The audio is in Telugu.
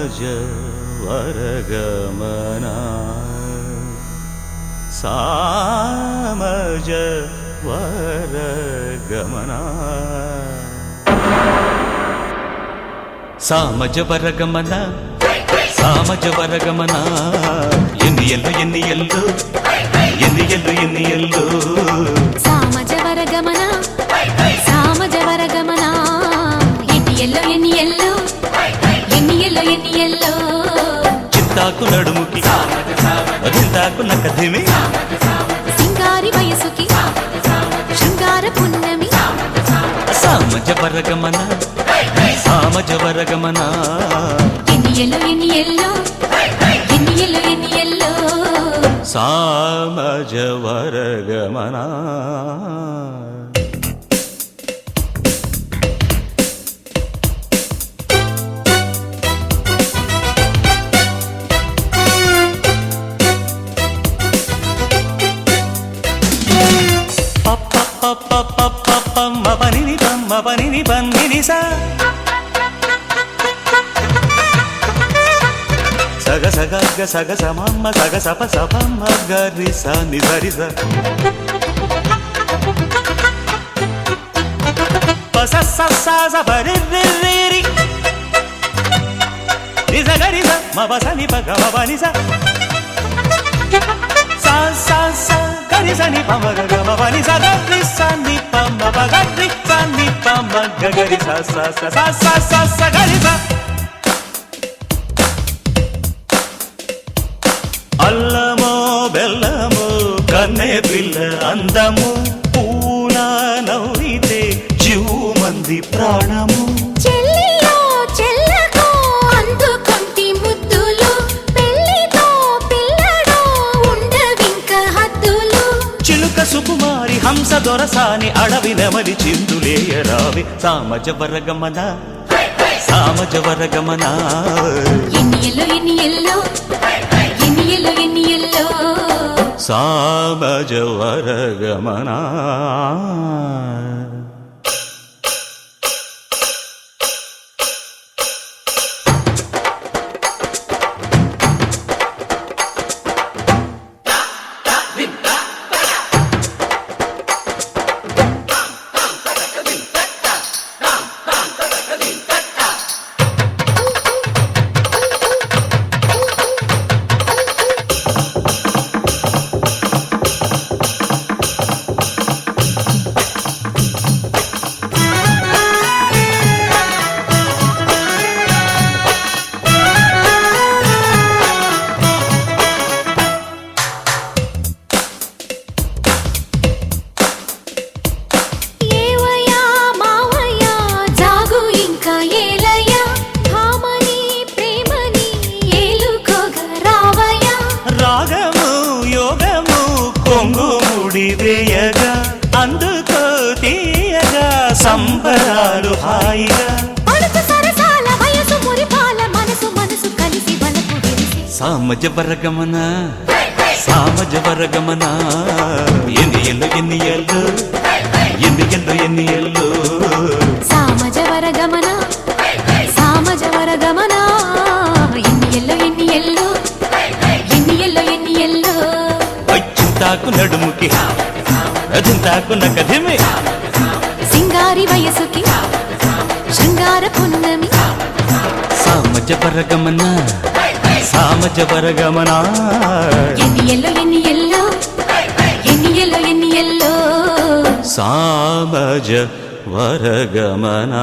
సామజ వరగమన సామజ వరగమన సామజ వరగమన సామజ వరగమన ఎన్నియల్లు ఎన్నియల్లు ఎన్నియల్లు ఎన్నియల్లు సామజ వరగమన సామజ వరగమన ఎన్నియల్లు ఎన్నియల్లు ఎన్నియల్లు ఎన్నియల్లు చింతాకు నడుముకి చింతాకు నకధిమి సింగారి వయసుకి శృంగార పున్నమి సామజ వరగమన సామజ వరగమన ఎన్నియల్లు ఎన్నియల్లు ఎన్నియల్లు ఎన్నియల్లు సామజ వరగమన మపని పన్నిని సగ సగ సగ సమమ్మ సగ సప సపమ్మ గరి స నిధరి స పస స స స పరి రి రి రి నిజ గరి స మ పస ని ప గ మ ప ని స స స స గరి స ని ప మ గ మ ప ని స గరి స ని ప మ ప గరి స ని ప మ గ గరి స స స స స స స గరి స అల్లమో బెల్లమో కన్నే పిల్ల అందము పూల నవ్వితే జీవమంది ప్రాణము చెల్లియో చెల్లకో అందుకొంటి ముద్దులు పెళ్లితో పిల్లడో ఉండవింక హద్దులు చిలుక సుకుమారి హంస దొరసాని అడవి నెమలి చిందులేయరావి సామజ వరగమన సామజ వరగమన ఎన్నియల్లు ఎన్నియల్లు ఎన్నియల్లు ఎన్నియల్లు సామజ వరగమన ఏవయ్యా మావయ్యా జాగు ఇంకా ఏలయ్యా భామని ప్రేమని ఏలుకోగా రావయ్యా రాగము యోగము కొంగు ముడి వేయగా అందుకో తీయగా సంబరాలు హాయిగా పడుచు సరసాల వయసు మురిపాల మనసు మనసు కలిసి వలకు వెలిసి సామజ వరగమన సామజ వరగమన ఎన్నియల్లు ఎన్నియల్లు ఎన్నియల్లు ఎన్నియల్లు సామజ వరగమన సామజ వరగమన ఎన్నియల్లు ఎన్నియల్లు ఎన్నియల్లు ఎన్నియల్లు చింతాకు నడుముకి చింతాకు నకధిమి సింగారి వయసుకి శృంగార పున్నమి సామజ వరగమన సామజ వరగమన ఎన్నియల్లు ఎన్నియల్లు ఎన్నియల్లు ఎన్నియల్లు సామజ వరగమన